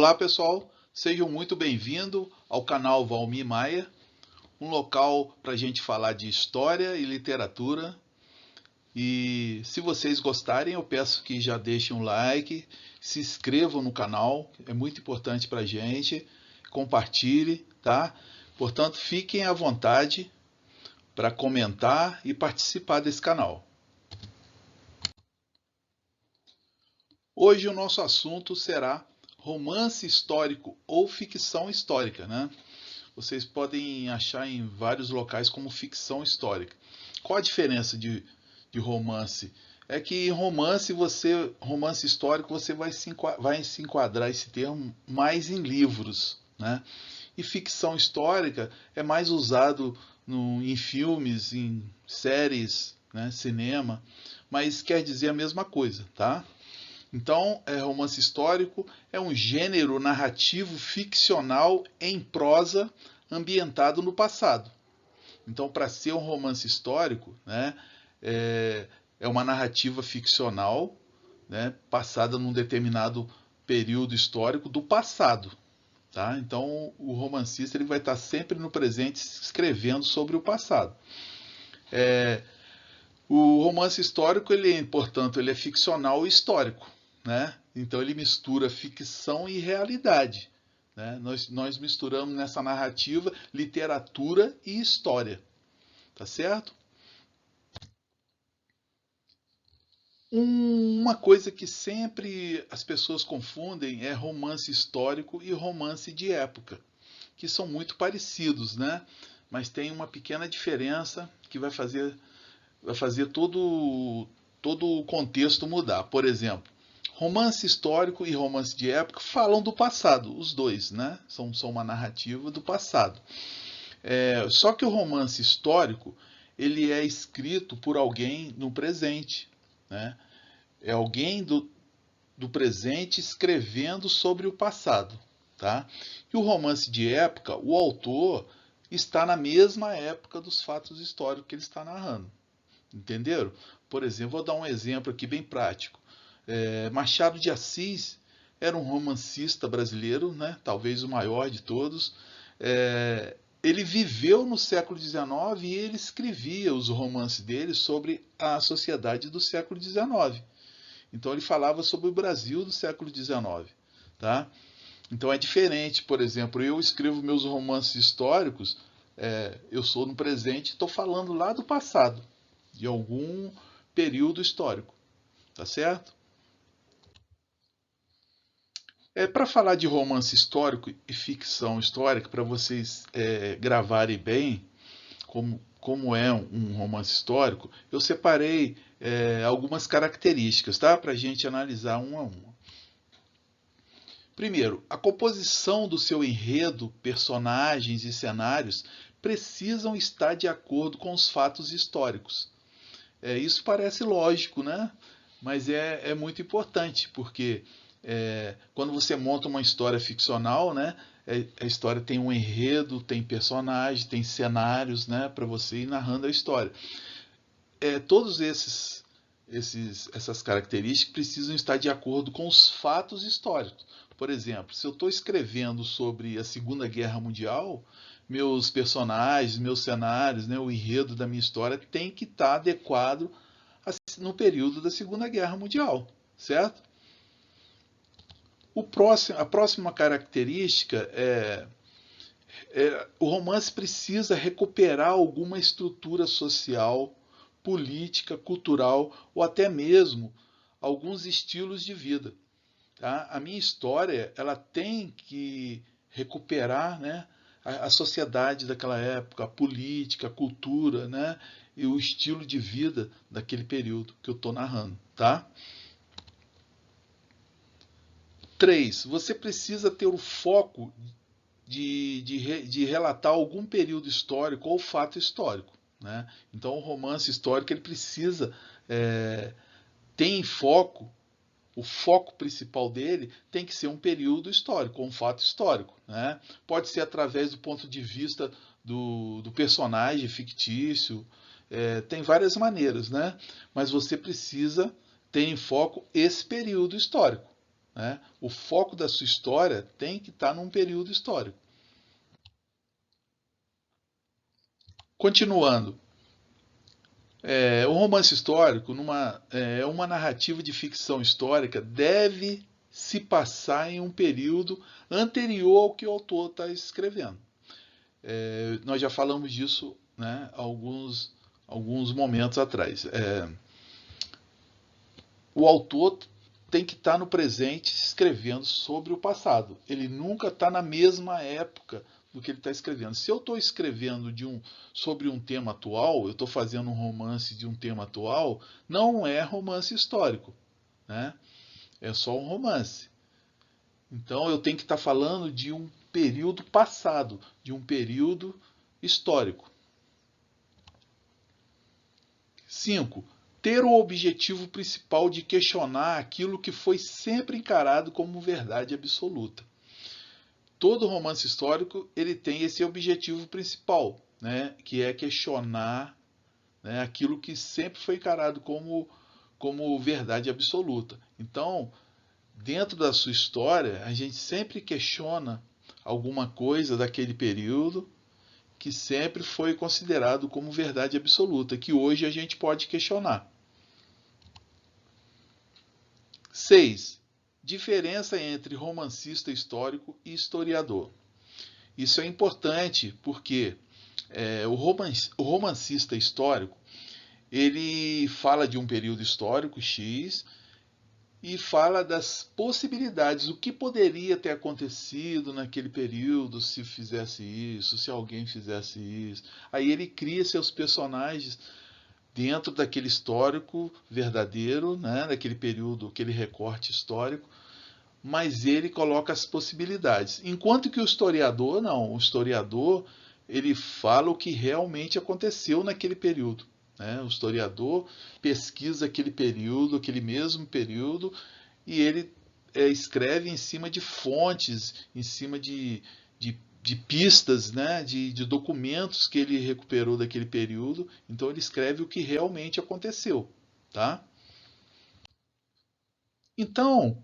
Olá pessoal, sejam muito bem-vindos ao canal Valmir Maia, um local para a gente falar de história e literatura. E se vocês gostarem, eu peço que já deixem um like, se inscrevam no canal, é muito importante para a gente, compartilhe, tá? Portanto, fiquem à vontade para comentar e participar desse canal. Hoje o nosso assunto será romance histórico ou ficção histórica, né? Vocês podem achar em vários locais como ficção histórica. Qual a diferença de romance? É que em romance histórico, você vai se enquadrar esse termo mais em livros, né? E ficção histórica é mais usado em filmes, em séries, né, cinema, mas quer dizer a mesma coisa, tá? Então, romance histórico é um gênero narrativo ficcional em prosa ambientado no passado. Então, para ser um romance histórico, né, é uma narrativa ficcional, né, passada num determinado período histórico do passado. Tá? Então, o romancista ele vai estar sempre no presente escrevendo sobre o passado. O romance histórico, portanto, ele é ficcional e histórico. Né? Então ele mistura ficção e realidade. Né? Nós misturamos nessa narrativa literatura e história. Tá certo? Uma coisa que sempre as pessoas confundem é romance histórico e romance de época, que são muito parecidos, né? Mas tem uma pequena diferença que vai fazer todo o contexto mudar. Por exemplo, romance histórico e romance de época falam do passado, os dois, né? São uma narrativa do passado. Só que o romance histórico ele é escrito por alguém no presente, né? É alguém do presente escrevendo sobre o passado, tá? E o romance de época, o autor está na mesma época dos fatos históricos que ele está narrando. Entenderam? Por exemplo, vou dar um exemplo aqui bem prático. Machado de Assis era um romancista brasileiro, né? Talvez o maior de todos. Ele viveu no século XIX e ele escrevia os romances dele sobre a sociedade do século XIX. Então ele falava sobre o Brasil do século XIX. Tá? Então é diferente, por exemplo, eu escrevo meus romances históricos, eu sou no presente e estou falando lá do passado, de algum período histórico. Tá certo? Para falar de romance histórico e ficção histórica, para vocês gravarem bem como é um romance histórico, eu separei algumas características, tá? Para a gente analisar uma a uma. Primeiro, a composição do seu enredo, personagens e cenários precisam estar de acordo com os fatos históricos. Isso parece lógico, né? Mas é muito importante, porque quando você monta uma história ficcional, né? A história tem um enredo, tem personagens, tem cenários, né? Para você ir narrando a história. Todos essas características precisam estar de acordo com os fatos históricos. Por exemplo, se eu estou escrevendo sobre a Segunda Guerra Mundial, meus personagens, meus cenários, né, o enredo da minha história tem que estar adequado no período da Segunda Guerra Mundial, certo? A próxima característica o romance precisa recuperar alguma estrutura social, política, cultural ou até mesmo alguns estilos de vida. Tá? A minha história ela tem que recuperar, né, a sociedade daquela época, a política, a cultura, né, e o estilo de vida daquele período que eu estou narrando. Tá? 3. Você precisa ter o foco de relatar algum período histórico ou fato histórico. Né? Então, o romance histórico ele precisa ter em foco, o foco principal dele tem que ser um período histórico, um fato histórico. Né? Pode ser através do ponto de vista do personagem fictício, tem várias maneiras, né? Mas você precisa ter em foco esse período histórico. né? O foco da sua história tem que estar num período histórico. Continuando, o romance histórico, uma narrativa de ficção histórica, deve se passar em um período anterior ao que o autor está escrevendo. Nós já falamos disso, né, alguns momentos atrás. O autor tem que estar no presente escrevendo sobre o passado. Ele nunca está na mesma época do que ele está escrevendo. Se eu estou escrevendo sobre um tema atual, eu estou fazendo um romance de um tema atual, não é romance histórico, né? É só um romance. Então eu tenho que estar falando de um período passado, de um período histórico. 5. Ter o objetivo principal de questionar aquilo que foi sempre encarado como verdade absoluta. Todo romance histórico ele tem esse objetivo principal, né, que é questionar, né, aquilo que sempre foi encarado como verdade absoluta. Então, dentro da sua história, a gente sempre questiona alguma coisa daquele período que sempre foi considerado como verdade absoluta, que hoje a gente pode questionar. 6. Diferença entre romancista histórico e historiador. Isso é importante porque o romancista histórico ele fala de um período histórico X e fala das possibilidades, o que poderia ter acontecido naquele período se fizesse isso, se alguém fizesse isso. Aí ele cria seus personagens dentro daquele histórico verdadeiro, né, daquele período, aquele recorte histórico, mas ele coloca as possibilidades. Enquanto que o historiador, não, o historiador ele fala o que realmente aconteceu naquele período. Né? O historiador pesquisa aquele período, aquele mesmo período, e ele escreve em cima de fontes, em cima de pistas, né, de documentos que ele recuperou daquele período. Então ele escreve o que realmente aconteceu, tá? Então,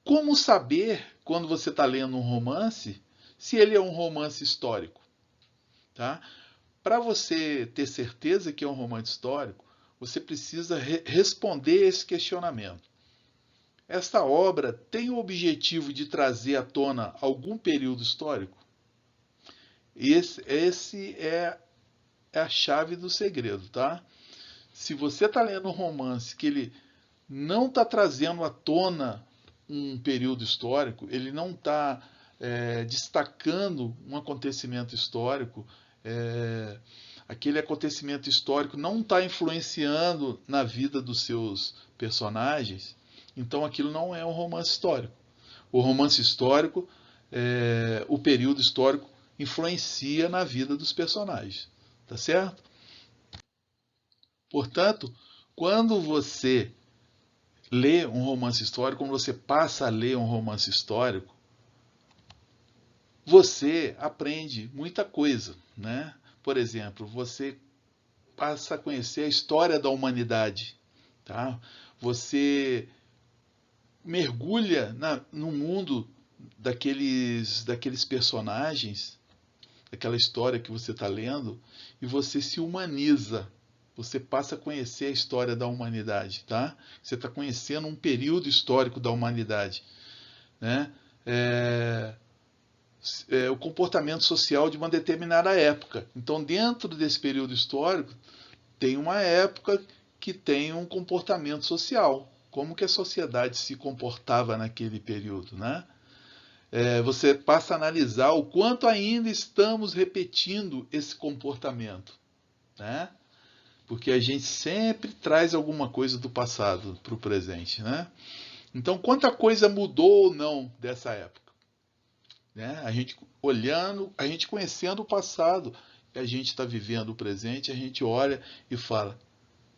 como saber quando você está lendo um romance se ele é um romance histórico, tá? Para você ter certeza que é um romance histórico, você precisa responder esse questionamento. Esta obra tem o objetivo de trazer à tona algum período histórico? Esse é a chave do segredo, tá? Se você está lendo um romance que ele não está trazendo à tona um período histórico, ele não está destacando um acontecimento histórico, aquele acontecimento histórico não está influenciando na vida dos seus personagens, então aquilo não é um romance histórico. O romance histórico, o período histórico, influencia na vida dos personagens, tá certo? Portanto, quando você lê um romance histórico, quando você passa a ler um romance histórico, você aprende muita coisa, né? Por exemplo, você passa a conhecer a história da humanidade, tá? Você mergulha no mundo daqueles personagens, daquela história que você está lendo, e você se humaniza. Você passa a conhecer a história da humanidade, tá? Você está conhecendo um período histórico da humanidade, né? O comportamento social de uma determinada época. Então, dentro desse período histórico, tem uma época que tem um comportamento social. Como que a sociedade se comportava naquele período, né? Você passa a analisar o quanto ainda estamos repetindo esse comportamento, né? Porque a gente sempre traz alguma coisa do passado para o presente, né? Então, quanta coisa mudou ou não dessa época? Né? A gente olhando, a gente conhecendo o passado, a gente está vivendo o presente, a gente olha e fala,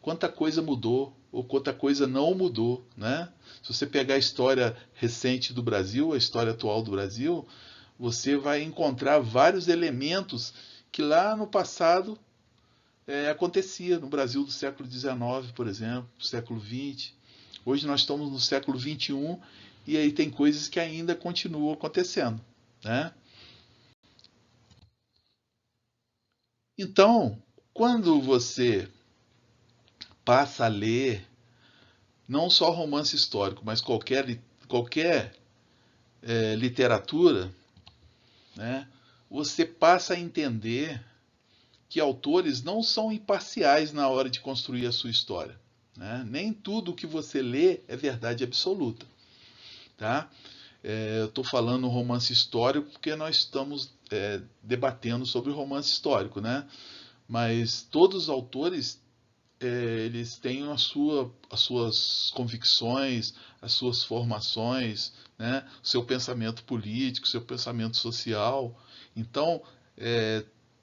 quanta coisa mudou ou quanta coisa não mudou, né? Se você pegar a história recente do Brasil, a história atual do Brasil, você vai encontrar vários elementos que lá no passado acontecia no Brasil do século XIX, por exemplo, do século XX. Hoje nós estamos no século XXI e aí tem coisas que ainda continuam acontecendo, né? Então, quando você passa a ler não só romance histórico, mas qualquer literatura, né, você passa a entender que autores não são imparciais na hora de construir a sua história. Né? Nem tudo que você lê é verdade absoluta. Tá? Eu estou falando romance histórico porque nós estamos debatendo sobre romance histórico, né? Mas todos os autores eles têm as suas convicções, as suas formações, né? O seu pensamento político, o seu pensamento social. Então,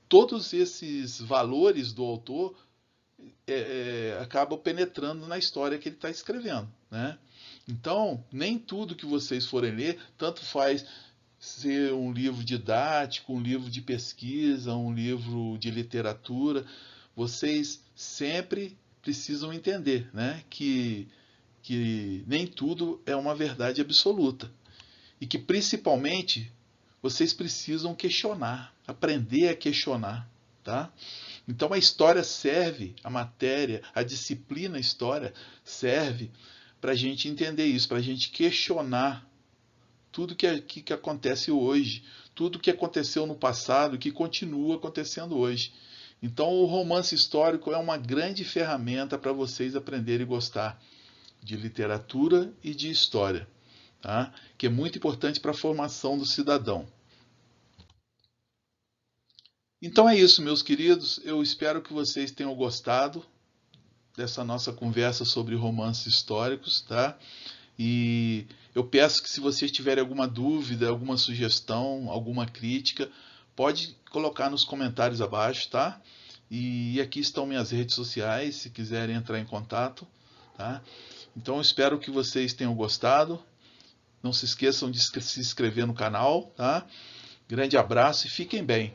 todos esses valores do autor acabam penetrando na história que ele está escrevendo, né? Então, nem tudo que vocês forem ler, tanto faz ser um livro didático, um livro de pesquisa, um livro de literatura, vocês sempre precisam entender, né, que nem tudo é uma verdade absoluta e que principalmente vocês precisam questionar, aprender a questionar, tá? Então a história serve, a matéria, a disciplina história serve para a gente entender isso, para a gente questionar tudo que acontece hoje, tudo que aconteceu no passado, que continua acontecendo hoje. Então o romance histórico é uma grande ferramenta para vocês aprenderem a gostar de literatura e de história, tá? Que é muito importante para a formação do cidadão. Então é isso, meus queridos. Eu espero que vocês tenham gostado dessa nossa conversa sobre romances históricos, tá? E eu peço que se vocês tiverem alguma dúvida, alguma sugestão, alguma crítica, pode colocar nos comentários abaixo, tá? E aqui estão minhas redes sociais, se quiserem entrar em contato, tá? Então eu espero que vocês tenham gostado. Não se esqueçam de se inscrever no canal, tá? Grande abraço e fiquem bem.